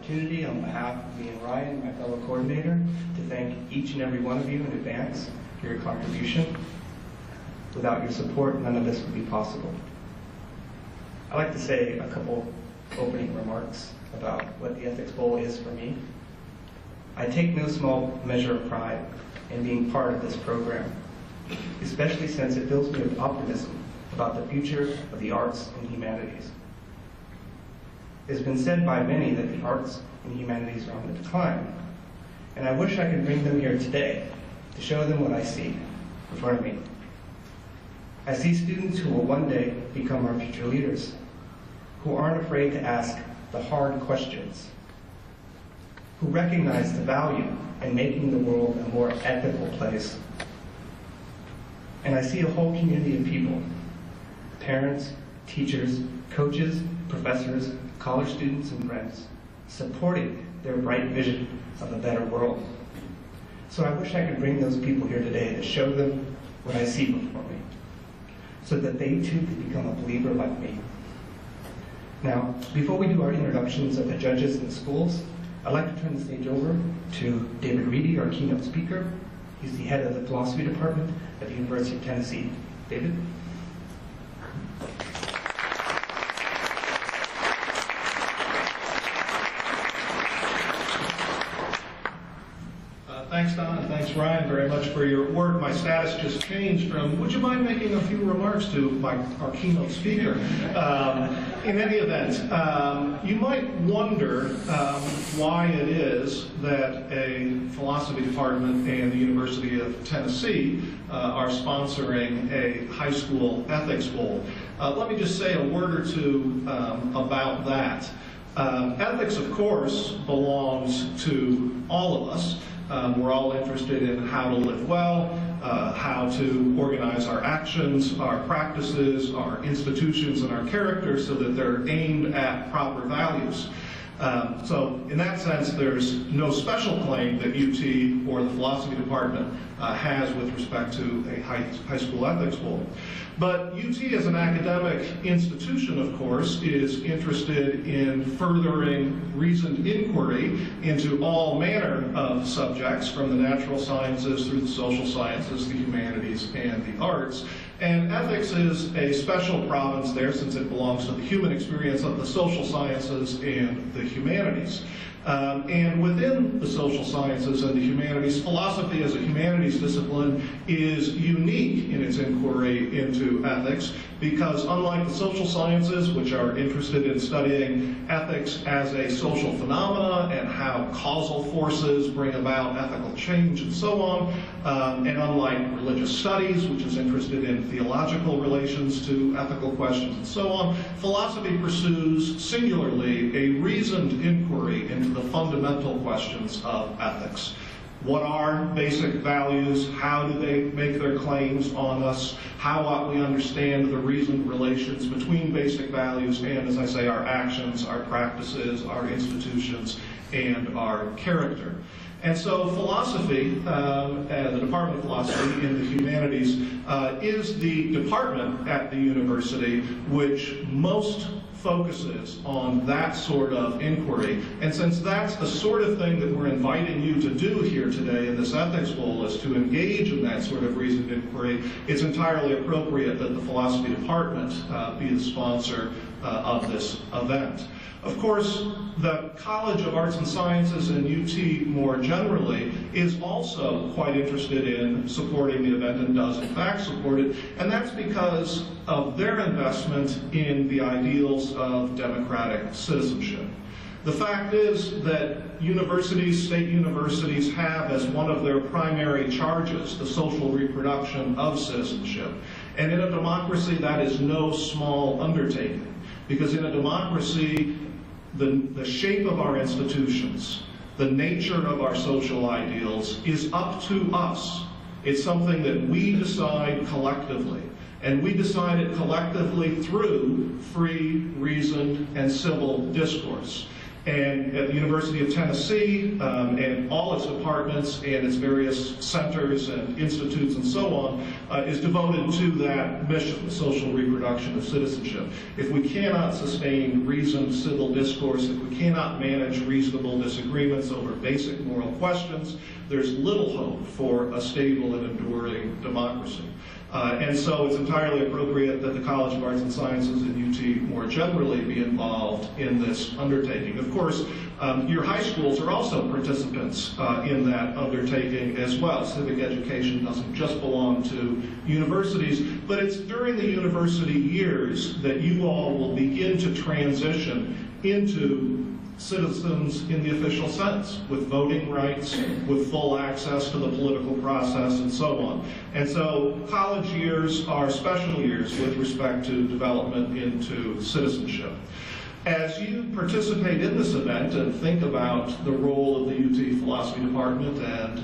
opportunity on behalf of me and Ryan, my fellow coordinator, to thank each and every one of you in advance for your contribution. Without your support, none of this would be possible. I'd like to say a couple opening remarks about what the Ethics Bowl is for me. I take no small measure of pride in being part of this program, especially since it fills me with optimism about the future of the arts and humanities. It's been said by many that the arts and humanities are on the decline, and I wish I could bring them here today to show them what I see in front of me. I see students who will one day become our future leaders, who aren't afraid to ask the hard questions, who recognize the value in making the world a more ethical place. And I see a whole community of people, parents, teachers, coaches, professors, college students, and friends, supporting their bright vision of a better world. So I wish I could bring those people here today to show them what I see before me, so that they too could become a believer like me. Now, before we do our introductions of the judges and the schools, I'd like to turn the stage over to David Reedy, our keynote speaker. He's the head of the philosophy department at the University of Tennessee. David? Thanks, Don, and thanks, Ryan, very much for your work. My status just changed from, would you mind making a few remarks to our keynote speaker? In any event, you might wonder why it is that a philosophy department and the University of Tennessee are sponsoring a high school ethics bowl. Let me just say a word or two about that. Ethics, of course, belongs to all of us. We're all interested in how to live well, how to organize our actions, our practices, our institutions, and our character so that they're aimed at proper values. So in that sense, there's no special claim that UT or the philosophy department has with respect to a high school ethics bowl. But UT as an academic institution, of course, is interested in furthering reasoned inquiry into all manner of subjects, from the natural sciences through the social sciences, the humanities, and the arts. And ethics is a special province there, since it belongs to the human experience of the social sciences and the humanities. And within the social sciences and the humanities, philosophy as a humanities discipline is unique in its inquiry into ethics, because unlike the social sciences, which are interested in studying ethics as a social phenomena and how causal forces bring about ethical change and so on, and unlike religious studies, which is interested in theological relations to ethical questions and so on, philosophy pursues singularly a reasoned inquiry into the fundamental questions of ethics. What are basic values? How do they make their claims on us? How ought we understand the reasoned relations between basic values and, as I say, our actions, our practices, our institutions, and our character? And so philosophy, the Department of Philosophy in the Humanities, is the department at the university which most focuses on that sort of inquiry. And since that's the sort of thing that we're inviting you to do here today in this ethics bowl, is to engage in that sort of reasoned inquiry, it's entirely appropriate that the philosophy department be the sponsor of this event. Of course, the College of Arts and Sciences and UT more generally is also quite interested in supporting the event, and does in fact support it, and that's because of their investment in the ideals of democratic citizenship. The fact is that universities, state universities, have as one of their primary charges the social reproduction of citizenship. And in a democracy, that is no small undertaking, because in a democracy, the shape of our institutions, the nature of our social ideals is up to us. It's something that we decide collectively. And we decide it collectively through free, reasoned, and civil discourse. And at the University of Tennessee and all its departments and its various centers and institutes and so on is devoted to that mission, the social reproduction of citizenship. If we cannot sustain reasoned civil discourse, if we cannot manage reasonable disagreements over basic moral questions, there's little hope for a stable and enduring democracy. And so it's entirely appropriate that the College of Arts and Sciences and UT more generally be involved in this undertaking. Of course, your high schools are also participants in that undertaking as well. Civic education doesn't just belong to universities, but it's during the university years that you all will begin to transition into citizens in the official sense, with voting rights, with full access to the political process, and so on. And so college years are special years with respect to development into citizenship. As you participate in this event and think about the role of the UT Philosophy Department and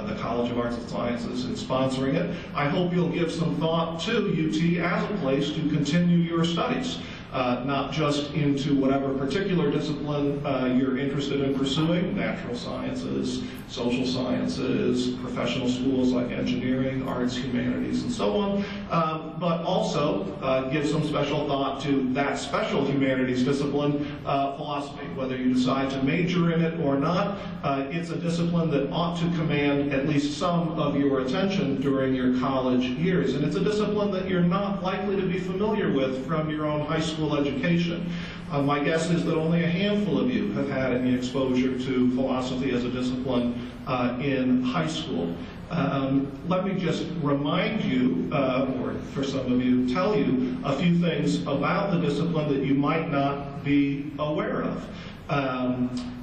the College of Arts and Sciences in sponsoring it, I hope you'll give some thought to UT as a place to continue your studies. Not just into whatever particular discipline you're interested in pursuing, natural sciences, social sciences, professional schools like engineering, arts, humanities, and so on, but also give some special thought to that special humanities discipline, philosophy. Whether you decide to major in it or not, it's a discipline that ought to command at least some of your attention during your college years. And it's a discipline that you're not likely to be familiar with from your own high school education. My guess is that only a handful of you have had any exposure to philosophy as a discipline in high school. Let me just remind you, or for some of you, tell you a few things about the discipline that you might not be aware of.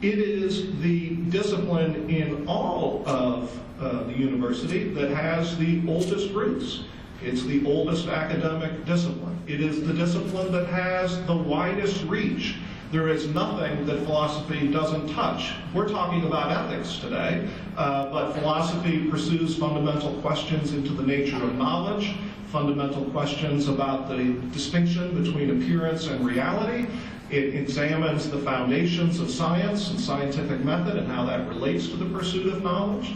It is the discipline in all of the university that has the oldest roots. It's the oldest academic discipline. It is the discipline that has the widest reach. There is nothing that philosophy doesn't touch. We're talking about ethics today, but philosophy pursues fundamental questions into the nature of knowledge, fundamental questions about the distinction between appearance and reality. It examines the foundations of science and scientific method and how that relates to the pursuit of knowledge.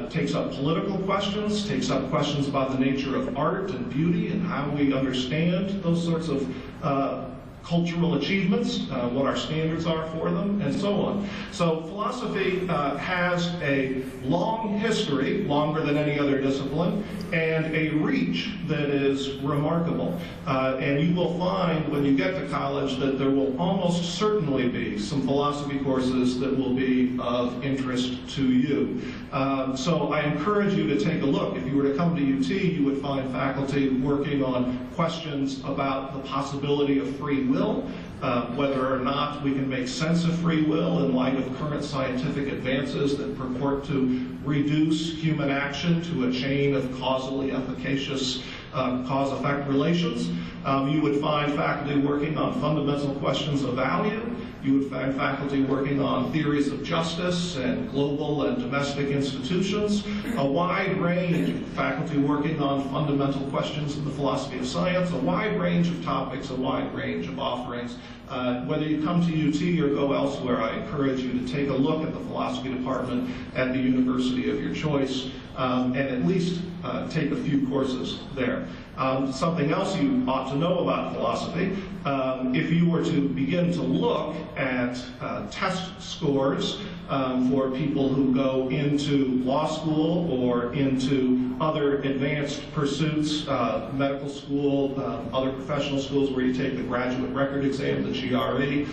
Takes up political questions, takes up questions about the nature of art and beauty and how we understand those sorts of cultural achievements, what our standards are for them, and so on. So philosophy has a long history, longer than any other discipline, and a reach that is remarkable. And you will find when you get to college that there will almost certainly be some philosophy courses that will be of interest to you. So I encourage you to take a look. If you were to come to UT, you would find faculty working on questions about the possibility of free will, whether or not we can make sense of free will in light of current scientific advances that purport to reduce human action to a chain of causally efficacious cause-effect relations. You would find faculty working on fundamental questions of value. You would find faculty working on theories of justice and global and domestic institutions, a wide range of faculty working on fundamental questions in the philosophy of science, a wide range of topics, a wide range of offerings. Whether you come to UT or go elsewhere, I encourage you to take a look at the philosophy department at the university of your choice and at least take a few courses there. Something else you ought to know about philosophy, if you were to begin to look at test scores for people who go into law school or into other advanced pursuits, medical school, other professional schools where you take the graduate record exam, the GRE,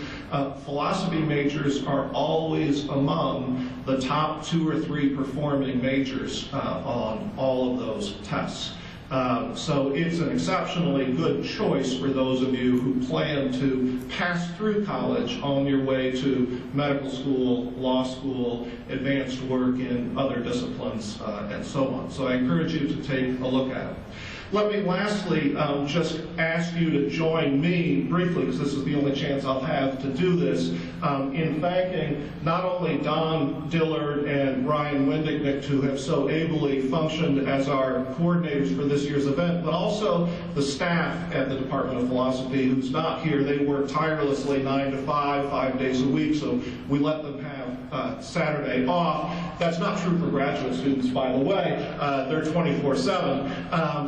philosophy majors are always among the top 2 or 3 performing majors on all of those tests. So it's an exceptionally good choice for those of you who plan to pass through college on your way to medical school, law school, advanced work in other disciplines, and so on. So I encourage you to take a look at it. Let me lastly just ask you to join me briefly, because this is the only chance I'll have to do this, in thanking not only Don Dillard and Ryan Wendignick, who have so ably functioned as our coordinators for this year's event, but also the staff at the Department of Philosophy who's not here. They work tirelessly 9 to 5, 5 days a week, so we let them have Saturday off. That's not true for graduate students, by the way. They're 24/7.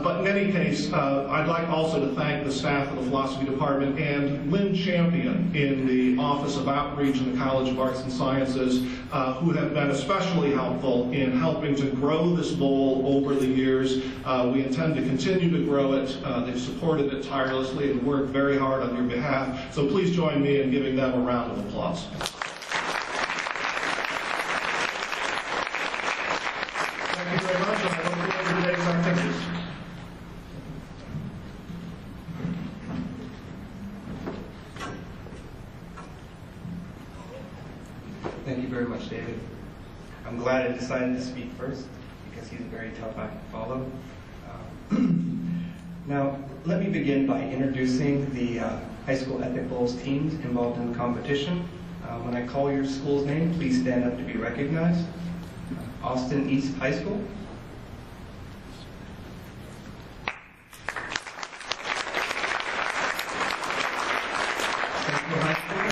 But in any case, I'd like also to thank the staff of the Philosophy Department and Lynn Champion in the Office of Outreach in the College of Arts and Sciences, who have been especially helpful in helping to grow this bowl over the years. We intend to continue to grow it. They've supported it tirelessly and worked very hard on your behalf. So please join me in giving them a round of applause. Thank you very much, and I look forward to today's activities. Thank you very much, David. I'm glad I decided to speak first because he's a very tough act to follow. Now, let me begin by introducing the high school Ethic Bowls teams involved in the competition. When I call your school's name, please stand up to be recognized. Austin East High School. Central High School.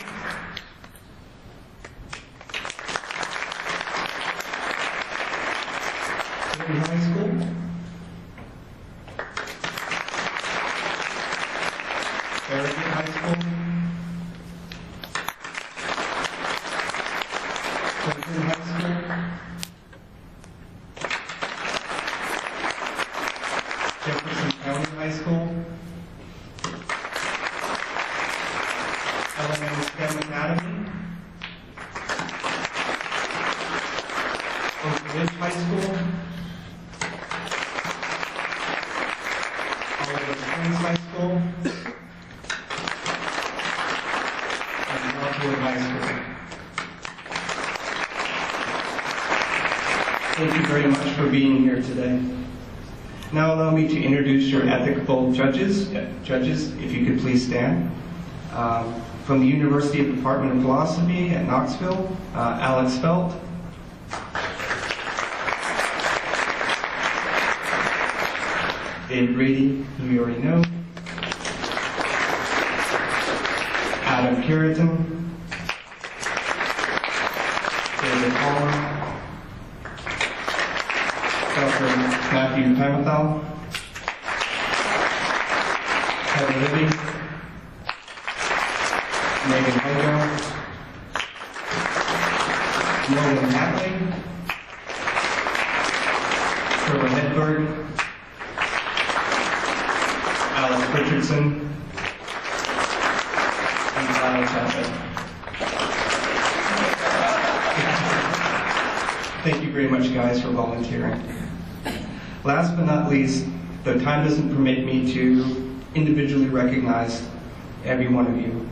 Liberty High School. Farragut High School. Clinton High School. Jefferson County High School. Elementary STEM Academy. Oak Ridge High School. Oliver Springs High School. And Northwood High School. Thank you very much for being here today. Now allow me to introduce your Ethic Bowl judges. Judges, if you could please stand. From the University of Department of Philosophy at Knoxville, Alex Felt. Dave Brady, who you already know. Adam Curitan. David Palmer. Dr. Matthew Pamathal, Kevin Libby, Megan Hojo, Nolan Hatley, Trevor Hedberg, Alex Richardson, and Kyle Chapman. Thank you very much, guys, for volunteering. Last but not least, though time doesn't permit me to individually recognize every one of you.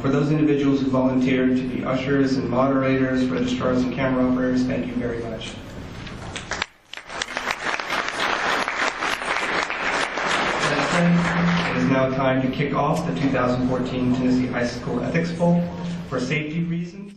For those individuals who volunteered to be ushers and moderators, registrars and camera operators, thank you very much. That said, it is now time to kick off the 2014 Tennessee High School Ethics Bowl. For safety reasons,